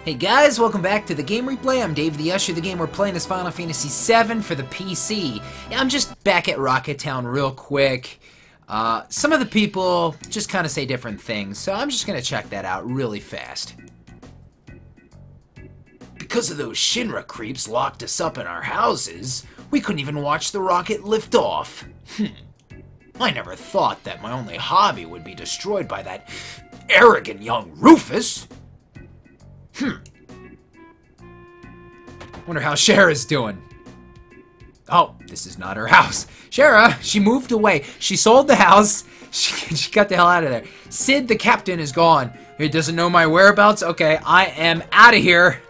Hey guys, welcome back to the Game Replay. I'm DavetheUsher. The game we're playing is Final Fantasy VII for the PC. I'm just back at Rocket Town real quick. Some of the people just kind of say different things, so I'm just going to check that out really fast. Because of those Shinra creeps locked us up in our houses, we couldn't even watch the rocket lift off. I never thought that my only hobby would be destroyed by that arrogant young Rufus. Wonder how Shara's doing. Oh, this is not her house. Shara, she moved away. She sold the house. She got the hell out of there. Sid, the captain, is gone. He doesn't know my whereabouts. Okay, I am out of here.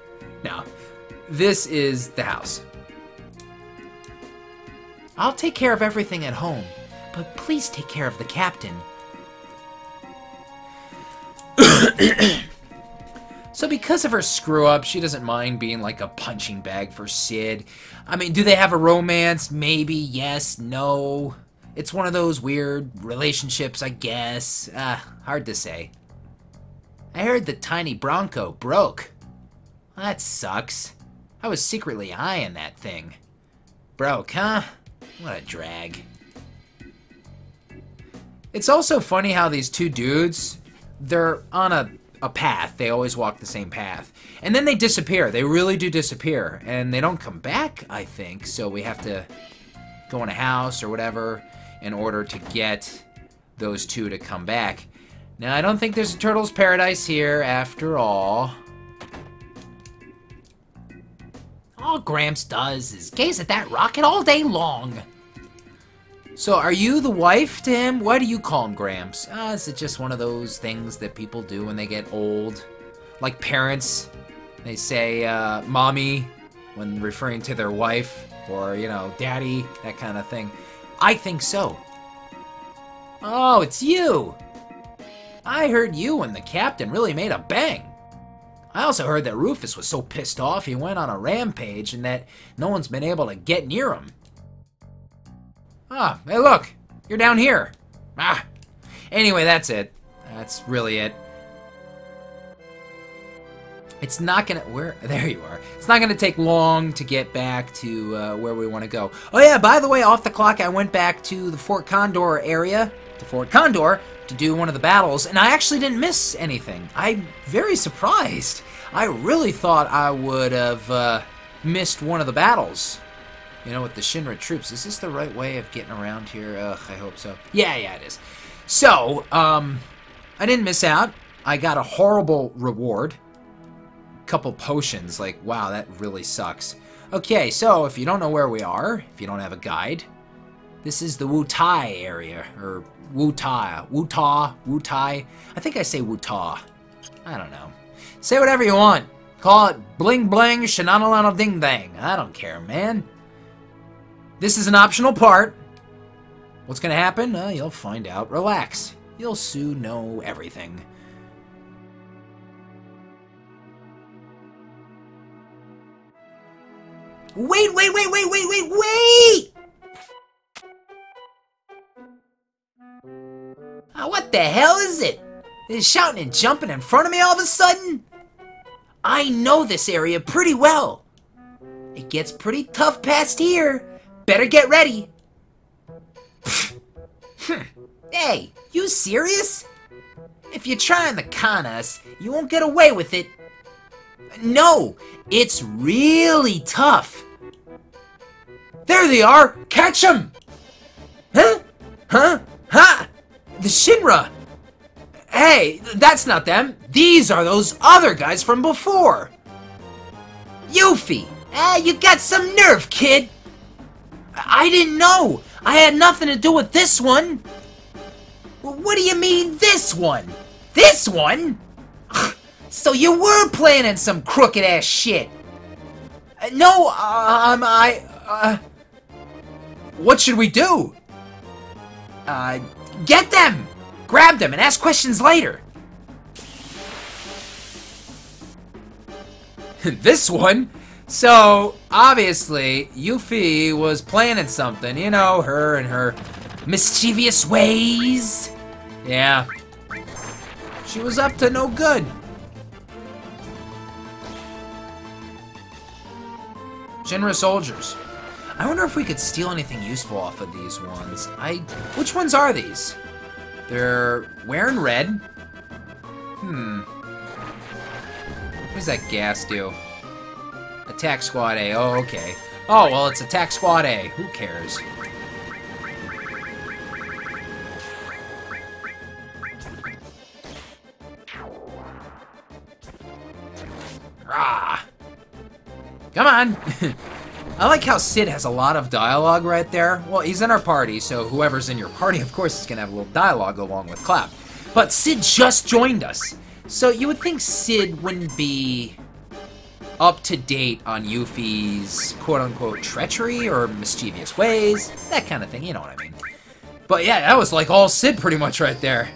No, this is the house. I'll take care of everything at home, but please take care of the captain. So because of her screw-up, she doesn't mind being like a punching bag for Sid. I mean, do they have a romance? Maybe, yes, no. It's one of those weird relationships, I guess. Hard to say. I heard the tiny Bronco broke. That sucks. I was secretly eyeing that thing. Broke, huh? What a drag. It's also funny how these two dudes, they're on a path. They always walk the same path. And then they disappear. They really do disappear. And they don't come back, I think. So we have to go in a house or whatever in order to get those two to come back. Now, I don't think there's a Turtle's Paradise here after all. All Gramps does is gaze at that rocket all day long. So, are you the wife to him? Why do you call him Gramps? Is it just one of those things that people do when they get old? Like parents, they say, mommy, when referring to their wife, or, you know, daddy, that kind of thing. I think so. Oh, it's you! I heard you and the captain really made a bang. I also heard that Rufus was so pissed off he went on a rampage and that no one's been able to get near him. Ah, hey look, you're down here. Anyway, that's it. That's really it. It's not gonna, there you are. It's not gonna take long to get back to where we want to go. Oh yeah, by the way, off the clock, I went back to the Fort Condor area, to Fort Condor, to do one of the battles, and I actually didn't miss anything. I'm very surprised. I really thought I would have missed one of the battles. You know, with the Shinra troops. Is this the right way of getting around here? Ugh, I hope so. Yeah, it is. So, I didn't miss out. I got a horrible reward. Couple potions. Like, wow, that really sucks. Okay, so if you don't know where we are, if you don't have a guide, this is the Wutai area, or Wutai. I think I say Wutai. I don't know. Say whatever you want. Call it bling bling, shenanalano ding dang. I don't care, man. This is an optional part. What's gonna happen? You'll find out. Relax. You'll soon know everything. Wait! What the hell is it? They're shouting and jumping in front of me all of a sudden? I know this area pretty well. It gets pretty tough past here. Better get ready. Hey, you serious? If you're trying to con us, you won't get away with it. No, it's really tough. There they are! Catch them! Huh? Ha! The Shinra! Hey, that's not them. These are those other guys from before. Yuffie! You got some nerve, kid! I didn't know! I had nothing to do with this one! What do you mean, this one? This one? So you were planning some crooked-ass shit! No, what should we do? Get them! Grab them and ask questions later! This one? So, obviously, Yuffie was planning something. You know, her and her mischievous ways. Yeah. She was up to no good. Generous soldiers. I wonder if we could steal anything useful off of these ones. Which ones are these? They're wearing red. What does that gas do? Attack Squad A. Oh, okay. Oh, well, it's Attack Squad A. Who cares? Rah! Come on! I like how Sid has a lot of dialogue right there. Well, he's in our party, so whoever's in your party, of course, is going to have a little dialogue along with Cloud. But Sid just joined us. So you would think Sid wouldn't be up to date on Yuffie's quote-unquote treachery or mischievous ways. That kind of thing, you know what I mean. But yeah, that was like all Sid pretty much right there.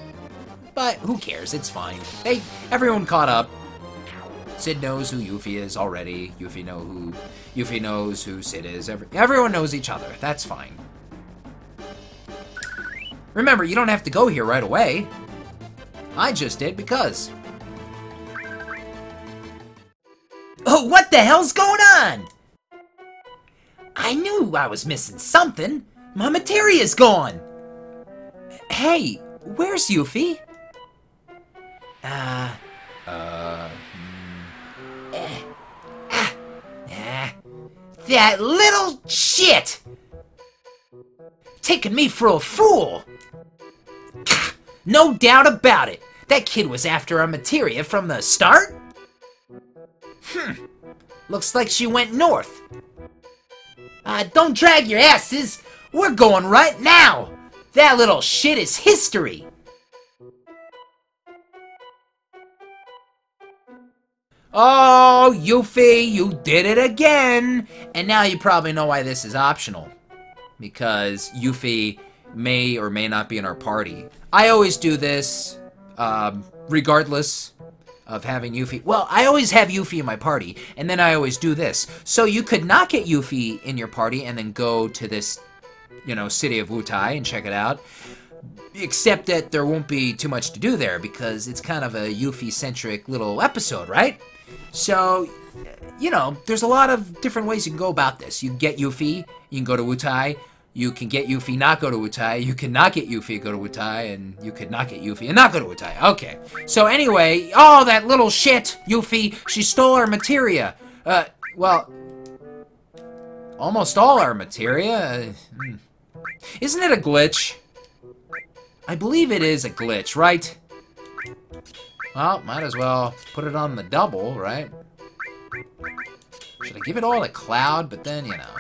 But who cares? It's fine. Everyone caught up. Sid knows who Yuffie is already. Yuffie knows who Sid is. Everyone knows each other. That's fine. Remember, you don't have to go here right away. I just did because... Oh, what the hell's going on? I knew I was missing something. My Materia's gone. Hey, where's Yuffie? That little shit! Taking me for a fool! No doubt about it! That kid was after our Materia from the start? Looks like she went north. Don't drag your asses! We're going right now! That little shit is history! Oh, Yuffie, you did it again! And now you probably know why this is optional. Because Yuffie may or may not be in our party. I always do this, regardless of having Yuffie. Well, I always have Yuffie in my party, and then I always do this. So you could not get Yuffie in your party and then go to this, you know, city of Wutai and check it out. Except that there won't be too much to do there, because it's kind of a Yuffie-centric little episode, right? So, you know, there's a lot of different ways you can go about this. You can get Yuffie, you can go to Wutai, you can get Yuffie, not go to Wutai, you can not get Yuffie, go to Wutai, and you could not get Yuffie and not go to Wutai. Okay. So anyway, oh, that little shit, Yuffie, she stole our Materia. Well, almost all our Materia. Isn't it a glitch? I believe it is a glitch, right? Well, might as well put it on the double, right? Should I give it all to Cloud? But then, you know.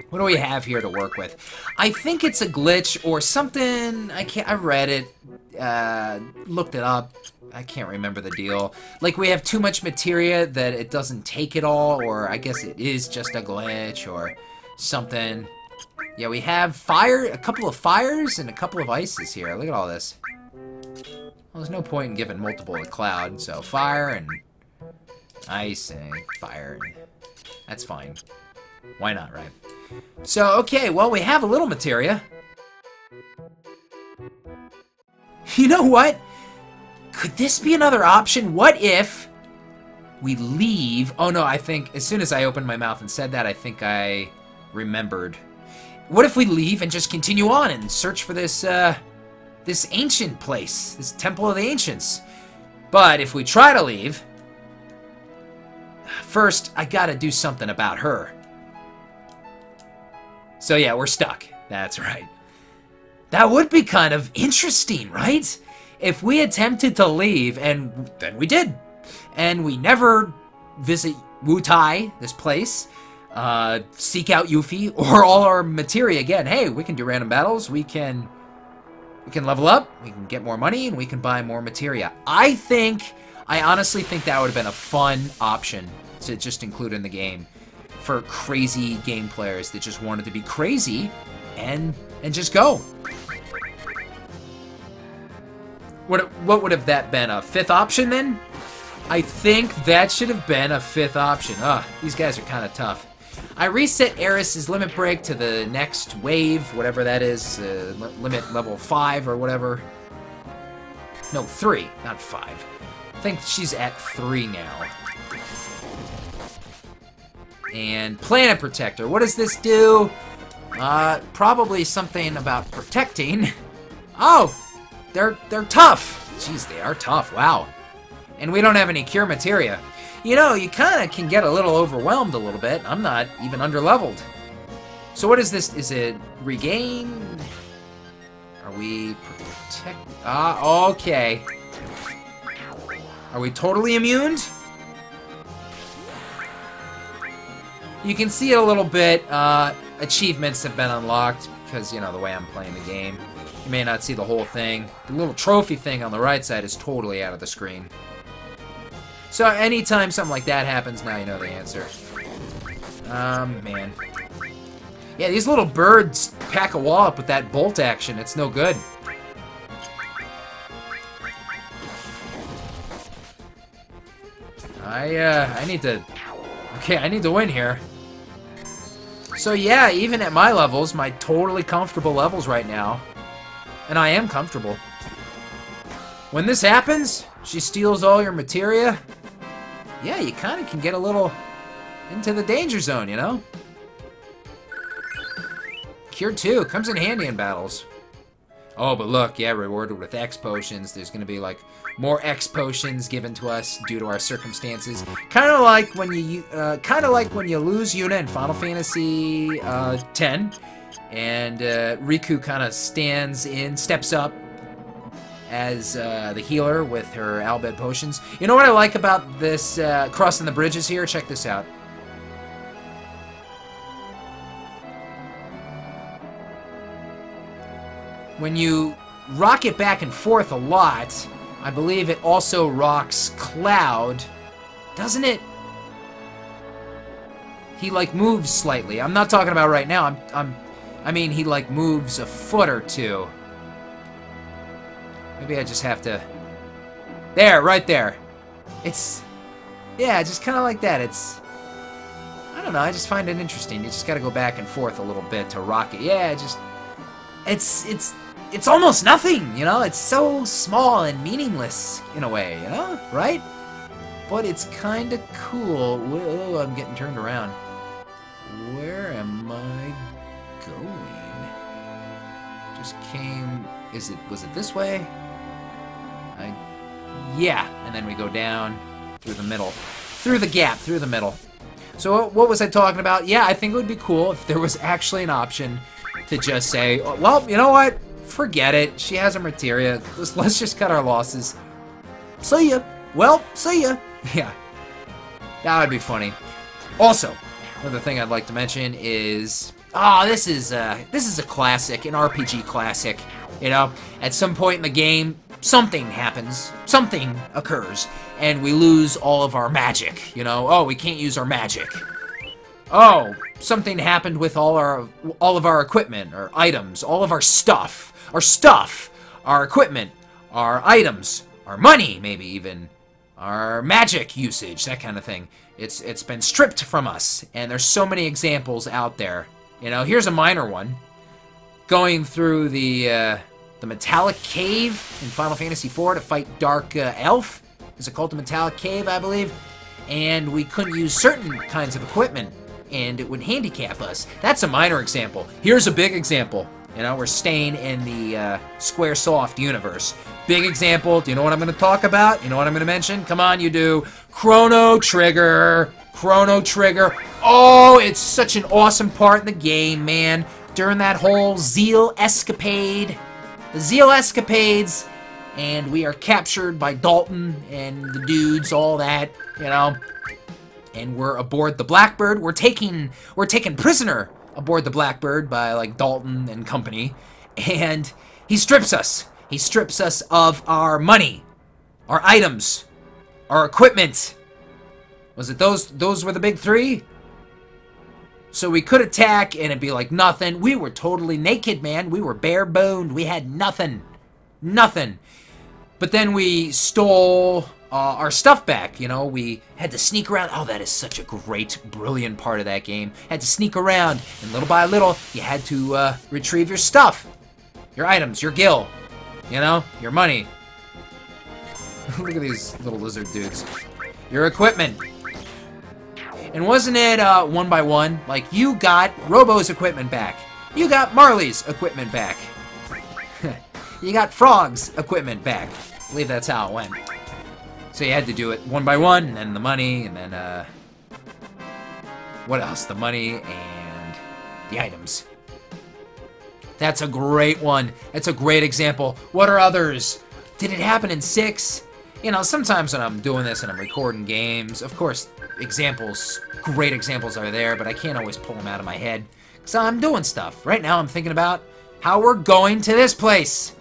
What do we have here to work with? I think it's a glitch or something. I read it, looked it up. I can't remember the deal. Like, we have too much Materia that it doesn't take it all, or I guess it is just a glitch or something. Yeah, we have fire, a couple of fires and a couple of ices here. Look at all this. Well, there's no point in giving multiple to Cloud, so fire and ice and fire. That's fine. Why not, right? So, okay, well, we have a little Materia. You know what? Could this be another option? What if we leave? Oh, no, I think as soon as I opened my mouth and said that, I think I remembered. What if we leave and just continue on and search for this, this ancient place, this Temple of the Ancients? But if we try to leave, first, I gotta do something about her. So yeah, we're stuck. That's right. That would be kind of interesting, right? If we attempted to leave, and then we did, and we never visit Wutai, this place, seek out Yuffie, or all our Materia again. Hey, we can do random battles, we can level up, we can get more money, and we can buy more Materia. I honestly think that would have been a fun option to just include in the game for crazy game players that just wanted to be crazy and just go. What would have that been, a fifth option then? I think that should have been a fifth option. These guys are kind of tough. I reset Eris's limit break to the next wave, whatever that is, limit level 5 or whatever. No, 3, not 5. I think she's at 3 now. And Planet Protector. What does this do? Probably something about protecting. Oh, they're tough. Jeez, they are tough. Wow. And we don't have any Cure Materia. You know, you kind of can get a little overwhelmed a little bit. I'm not even underleveled. So what is this? Is it regain? Are we protect? Okay. Are we totally immune? You can see it a little bit. Achievements have been unlocked because, you know, the way I'm playing the game. You may not see the whole thing. The little trophy thing on the right side is totally out of the screen. So anytime something like that happens, now you know the answer. Man. Yeah, these little birds pack a wall up with that bolt action. It's no good. I need to... Okay, I need to win here. So yeah, even at my levels, my totally comfortable levels right now, and I am comfortable. When this happens, she steals all your materia. Yeah, you kind of can get a little into the danger zone, you know? Cure 2 comes in handy in battles. Oh, but look, yeah, rewarded with X potions. There's gonna be like more X potions given to us due to our circumstances. Kind of like when you, lose Yuna in Final Fantasy X, and Riku kind of steps up as the healer with her Albed potions. You know what I like about this crossing the bridges here? Check this out. When you rock it back and forth a lot, I believe it also rocks Cloud, doesn't it? He like moves slightly. I'm not talking about right now. I mean he like moves a foot or two. Maybe I just have to. There, right there. It's, yeah, just kind of like that. It's, I don't know. I just find it interesting. You just got to go back and forth a little bit to rock it. Yeah, just, it's almost nothing, you know? It's so small and meaningless in a way, you know? Right? But it's kind of cool. Whoa, I'm getting turned around. Where am I going? Just came... Was it this way? Yeah, and then we go down through the middle. Through the gap, through the middle. So what was I talking about? Yeah, I think it would be cool if there was actually an option to just say, well, you know what? Forget it. She has her materia. Let's just cut our losses. See ya. Well, see ya. Yeah. That would be funny. Also, another thing I'd like to mention is... this is a classic, an RPG classic. You know, at some point in the game, something happens, something occurs, and we lose all of our magic. You know, oh, we can't use our magic. Oh, something happened with all of our equipment, or items, all of our stuff, our equipment, our items, our money, maybe even our magic usage, that kind of thing. It's been stripped from us, and there's so many examples out there. You know, here's a minor one. Going through the Metallic Cave in Final Fantasy IV to fight Dark Elf. It's called the Metallic Cave, I believe. And we couldn't use certain kinds of equipment, and it would handicap us. That's a minor example. Here's a big example. You know, we're staying in the Squaresoft universe. Big example. Do you know what I'm going to talk about? You know what I'm going to mention? Come on, you do. Chrono Trigger. Chrono Trigger. Oh, it's such an awesome part in the game, man. During that whole Zeal escapade. The Zeal escapades. And we are captured by Dalton and the dudes, all that, you know. And we're aboard the Blackbird. We're taken prisoner aboard the Blackbird by, like, Dalton and company. And he strips us. He strips us of our money, our items, our equipment. Was it those were the big three? So we could attack and it'd be like nothing. We were totally naked, man. We were bare-boned. We had nothing. Nothing. But then we stole our stuff back, you know. We had to sneak around. Oh, that is such a great, brilliant part of that game. Had to sneak around, and little by little, you had to retrieve your stuff. Your items, your gil, you know, your money. Look at these little lizard dudes. Your equipment. And wasn't it 1 by 1? Like, you got Robo's equipment back. You got Marley's equipment back. You got Frog's equipment back. I believe that's how it went. So you had to do it 1 by 1, and then the money, and then, what else? The money and the items. That's a great one. That's a great example. What are others? Did it happen in 6? You know, sometimes when I'm doing this and I'm recording games, of course, examples, great examples are there, but I can't always pull them out of my head because I'm doing stuff. Right now I'm thinking about how we're going to this place.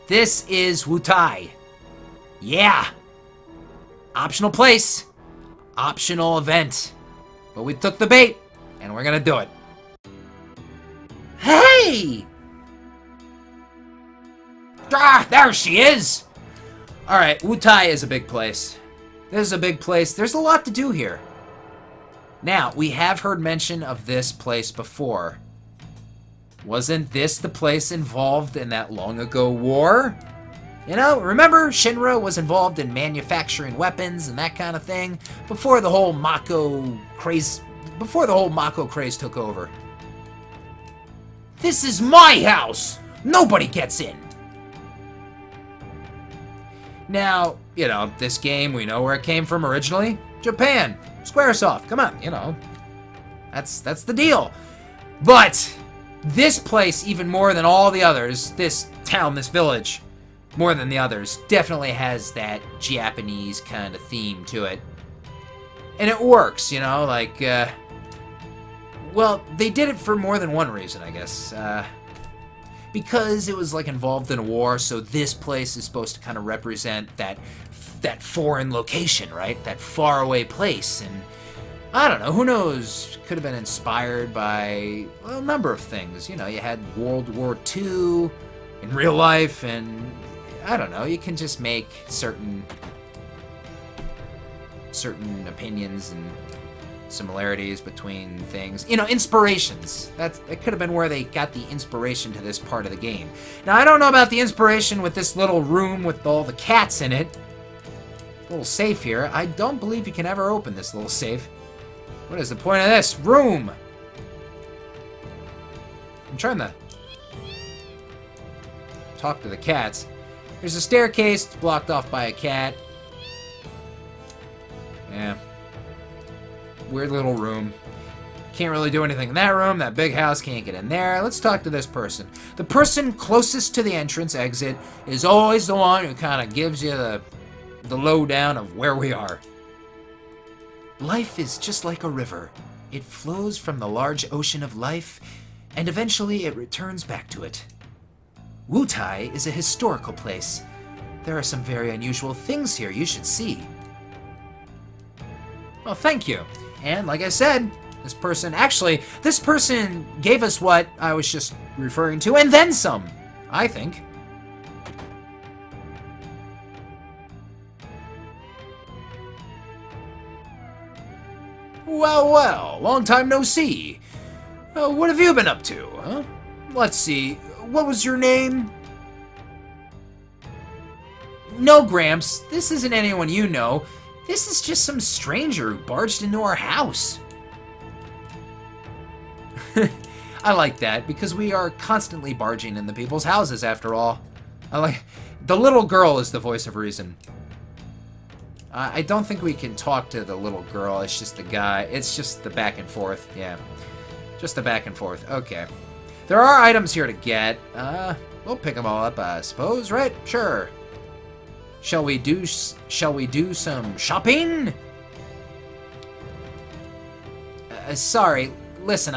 This is Wutai. Yeah. Optional place. Optional event. But we took the bait, and we're gonna do it. Hey! Ah, there she is! Alright, Wutai is a big place. This is a big place. There's a lot to do here. Now, we have heard mention of this place before. Wasn't this the place involved in that long ago war? You know, remember Shinra was involved in manufacturing weapons and that kind of thing before the whole Mako craze took over. This is my house! Nobody gets in! Now, you know, this game, we know where it came from originally. Japan. Squaresoft. Come on, you know. That's the deal. But this place, even more than all the others, this town, this village, more than the others, definitely has that Japanese kind of theme to it. And it works, you know, like, well, they did it for more than one reason, I guess. Because it was, like, involved in a war, so this place is supposed to kind of represent that foreign location, right? That faraway place, and I don't know, who knows? Could have been inspired by, well, a number of things. You know, you had World War II in real life, and I don't know, you can just make certain opinions and similarities between things. You know, inspirations. That could have been where they got the inspiration to this part of the game. Now, I don't know about the inspiration with this little room with all the cats in it. Little safe here. I don't believe you can ever open this little safe. What is the point of this? Room! I'm trying to talk to the cats. There's a staircase. It's blocked off by a cat. Yeah. Weird little room. Can't really do anything in that room. That big house can't get in there. Let's talk to this person. The person closest to the entrance exit is always the one who kind of gives you the lowdown of where we are. Life is just like a river. It flows from the large ocean of life, and eventually it returns back to it. Wutai is a historical place. There are some very unusual things here you should see. Well, thank you. And like I said, this person gave us what I was just referring to, and then some, I think. Well, well, long time no see. What have you been up to, huh? Let's see, what was your name? No, Gramps, this isn't anyone you know. This is just some stranger who barged into our house. I like that, because we are constantly barging into people's houses, after all. The little girl is the voice of reason. I don't think we can talk to the little girl, it's just the guy. It's just the back and forth, yeah. Just the back and forth, okay. There are items here to get. We'll pick them all up, I suppose, right? Sure. Shall we do some shopping? Sorry, listen,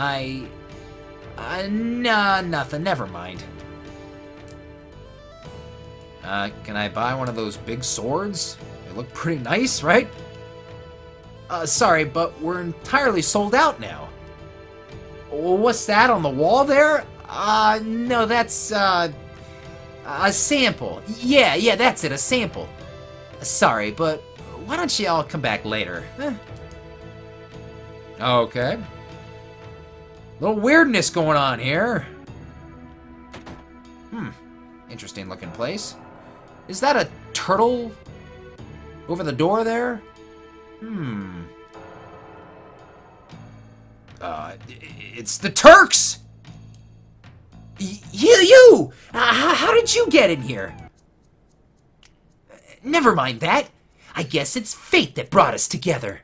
nah, nothing, never mind. Can I buy one of those big swords? They look pretty nice, right? Sorry, but we're entirely sold out now. What's that on the wall there? No, that's, a sample. Yeah, that's it, a sample. Sorry, but why don't you all come back later? Okay. Little weirdness going on here. Interesting looking place. Is that a turtle over the door there? It's the Turks! You! How did you get in here? Never mind that. I guess it's fate that brought us together.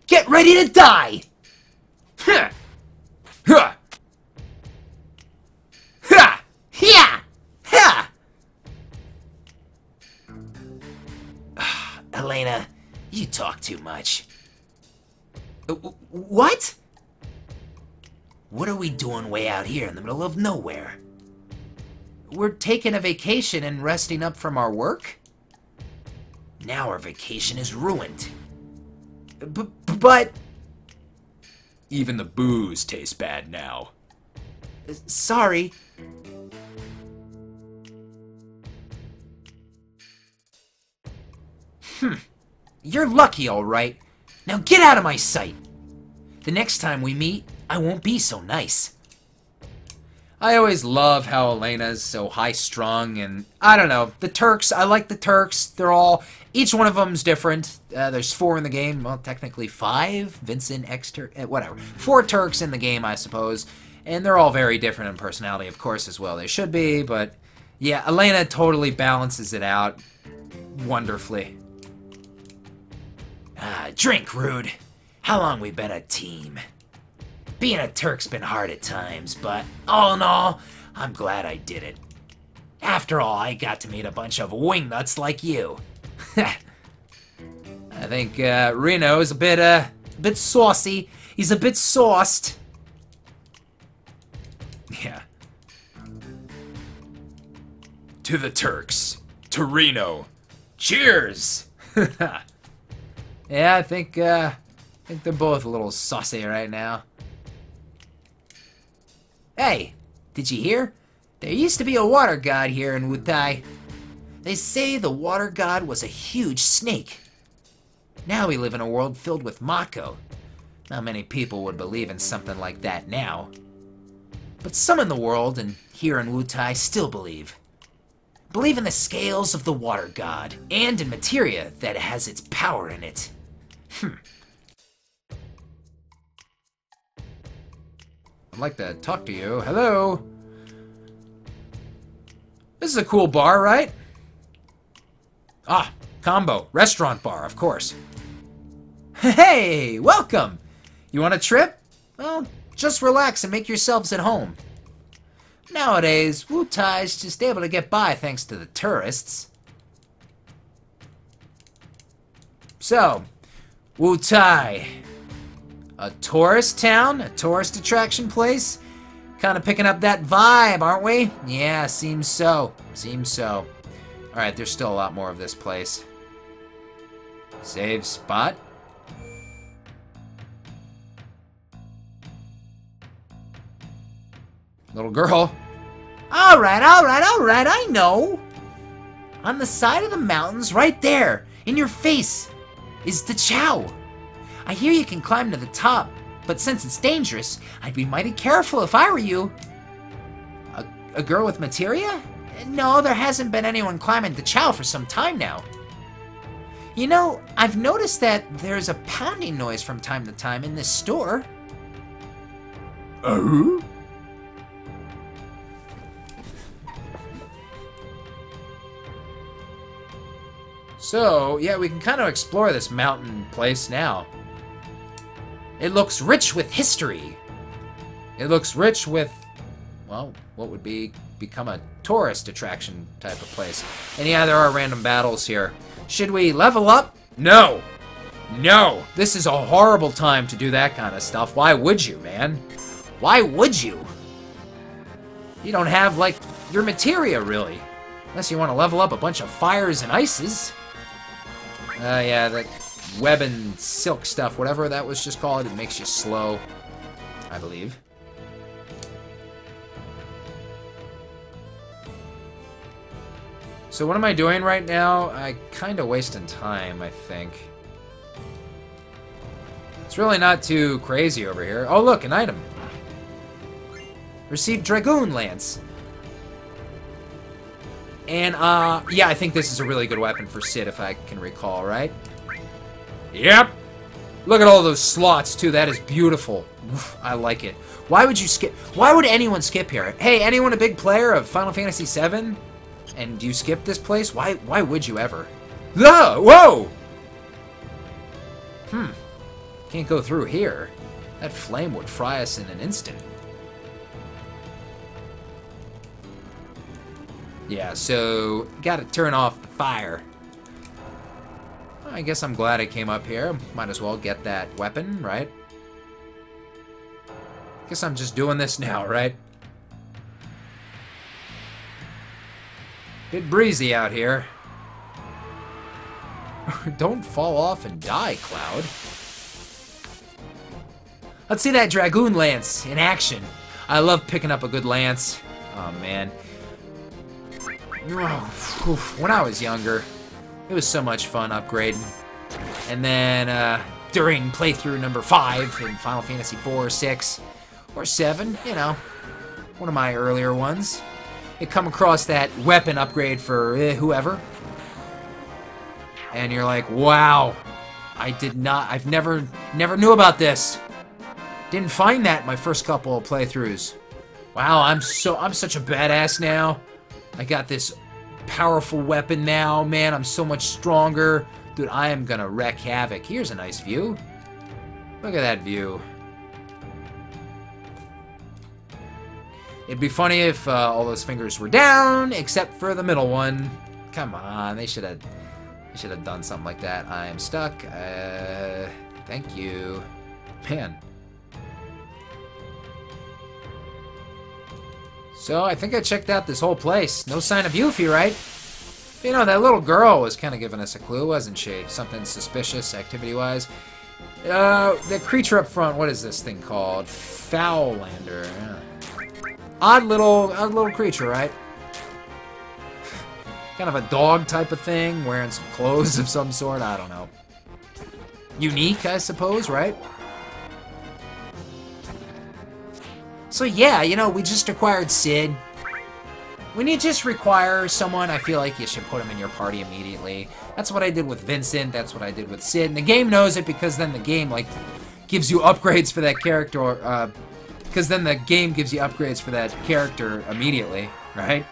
Get ready to die! Ha! Ha! Ha! Yeah! Ha! Elena, you talk too much. What? What are we doing way out here in the middle of nowhere? We're taking a vacation and resting up from our work? Now our vacation is ruined. But... Even the booze tastes bad now. Sorry. You're lucky, all right. Now get out of my sight. The next time we meet, I won't be so nice. I always love how Elena's so high-strung, and I don't know, the Turks, I like the Turks. They're all, each one of them's different. There's 4 in the game, well, technically 5. Vincent, whatever. 4 Turks in the game, I suppose. And they're all very different in personality, of course, as well. They should be, but yeah, Elena totally balances it out wonderfully. Drink, Rude. How long we been a team? Being a Turk's been hard at times, but all in all, I'm glad I did it. After all, I got to meet a bunch of wingnuts like you. I think Reno is a bit saucy. He's a bit sauced. Yeah. To the Turks. To Reno. Cheers! Yeah, I think they're both a little saucy right now. Hey, did you hear? There used to be a water god here in Wutai. They say the water god was a huge snake. Now we live in a world filled with Mako. Not many people would believe in something like that now. But some in the world, and here in Wutai, still believe. Believe in the scales of the water god, and in Materia that has its power in it. I'd like to talk to you. Hello? This is a cool bar, right? Ah, combo. Restaurant bar, of course. Hey, welcome! You want a trip? Well, just relax and make yourselves at home. Nowadays, Wutai's just able to get by thanks to the tourists. So, Wutai. A tourist town? A tourist attraction place? Kind of picking up that vibe, aren't we? Yeah, seems so. Seems so. Alright, there's still a lot more of this place. Save spot? Little girl. Alright, I know. On the side of the mountains, right there, in your face, is the Chow. I hear you can climb to the top, but since it's dangerous, I'd be mighty careful if I were you. A girl with materia? No, there hasn't been anyone climbing the Chow for some time now. You know, I've noticed that there's a pounding noise from time to time in this store. Oh? So, yeah, we can kind of explore this mountain place now. It looks rich with history. It looks rich with, well, what would become a tourist attraction type of place. And yeah, there are random battles here. Should we level up? No. No. This is a horrible time to do that kind of stuff. Why would you, man? Why would you? You don't have, like, your materia, really. Unless you want to level up a bunch of fires and ices. Yeah, that web and silk stuff, whatever that was just called, it makes you slow, I believe. So what am I doing right now? I kind of wasting time, I think. It's really not too crazy over here. Oh, look, an item. Receive Dragoon Lance. And, yeah, I think this is a really good weapon for Sid, if I can recall, right? Yep. Look at all those slots, too. That is beautiful. Oof, I like it. Why would you skip? Why would anyone skip here? Hey, anyone a big player of Final Fantasy VII? And you skip this place? Why would you ever? Ah, whoa! Can't go through here. That flame would fry us in an instant. Yeah, so gotta turn off the fire. I guess I'm glad I came up here. Might as well get that weapon, right? Guess I'm just doing this now, right? Bit breezy out here. Don't fall off and die, Cloud. Let's see that Dragoon Lance in action. I love picking up a good lance. Oh, man. When I was younger, it was so much fun upgrading. And then, during playthrough number 5 in Final Fantasy 4 or 6 or 7, you know, one of my earlier ones, you come across that weapon upgrade for whoever. And you're like, wow, I've never knew about this. Didn't find that in my first couple of playthroughs. Wow, I'm such a badass now. I got this powerful weapon now, man. I'm so much stronger. Dude, I am gonna wreak havoc. Here's a nice view. Look at that view. It'd be funny if all those fingers were down, except for the middle one. Come on, they should have done something like that. I am stuck. Thank you. Man. So, I think I checked out this whole place. No sign of Yuffie, right? You know, that little girl was kind of giving us a clue, wasn't she? Something suspicious, activity-wise. The creature up front, what is this thing called? Foulander. Yeah. Odd little creature, right? Kind of a dog type of thing, wearing some clothes of some sort, I don't know. Unique, I suppose, right? So yeah, you know, we just acquired Sid. When you just require someone, I feel like you should put him in your party immediately. That's what I did with Vincent, that's what I did with Sid. And the game knows it because then the game, like, gives you upgrades for that character, because then the game gives you upgrades for that character immediately, right?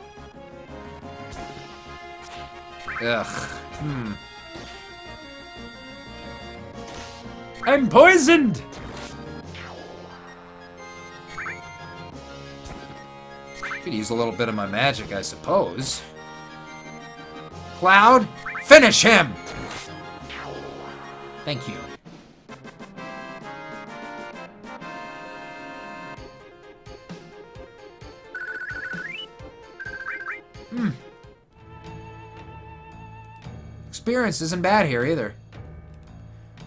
Ugh. I'm poisoned! Could use a little bit of my magic, I suppose. Cloud, finish him! Thank you. Experience isn't bad here either.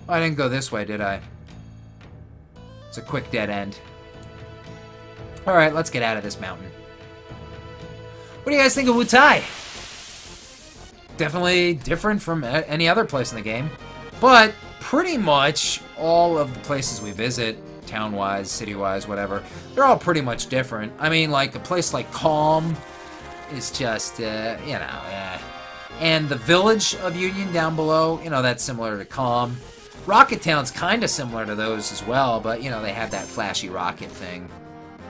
Oh, I didn't go this way, did I? It's a quick dead end. Alright, let's get out of this mountain. What do you guys think of Wutai? Definitely different from any other place in the game. But pretty much all of the places we visit, town-wise, city-wise, whatever, they're all pretty much different. I mean, like, a place like Calm is just, you know, And the village of Union down below, you know, that's similar to Calm. Rocket Town's kind of similar to those as well, but, you know, they have that flashy rocket thing.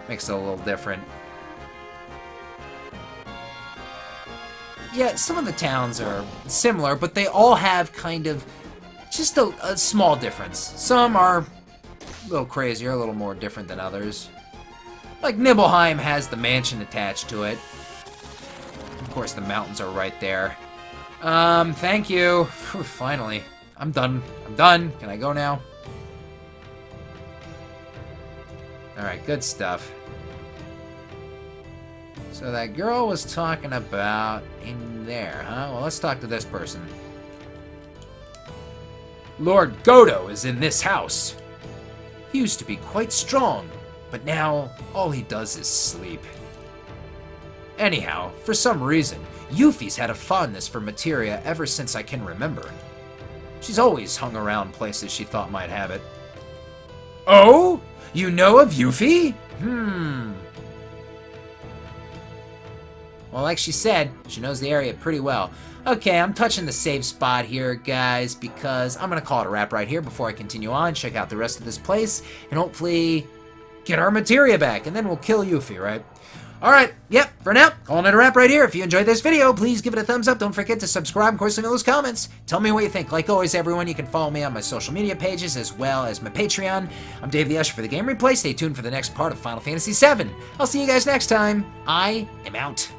Makes it a little different. Yeah, some of the towns are similar, but they all have kind of just a small difference. Some are a little crazier, a little more different than others. Like Nibelheim has the mansion attached to it. Of course, the mountains are right there. Thank you. Whew, finally. I'm done. I'm done. Can I go now? Alright, good stuff. So that girl was talking about in there, huh? Well, let's talk to this person. Lord Godo is in this house. He used to be quite strong, but now all he does is sleep. Anyhow, for some reason, Yuffie's had a fondness for Materia ever since I can remember. She's always hung around places she thought might have it. Oh? You know of Yuffie? Well, like she said, she knows the area pretty well. Okay, I'm touching the save spot here, guys, because I'm going to call it a wrap right here before I continue on, check out the rest of this place, and hopefully get our materia back, and then we'll kill Yuffie, right? Alright, yep, for now, calling it a wrap right here. If you enjoyed this video, please give it a thumbs up. Don't forget to subscribe. Of course, leave those comments. Tell me what you think. Like always, everyone, you can follow me on my social media pages as well as my Patreon. I'm DavetheUsher for the Game Replay. Stay tuned for the next part of Final Fantasy VII. I'll see you guys next time. I am out.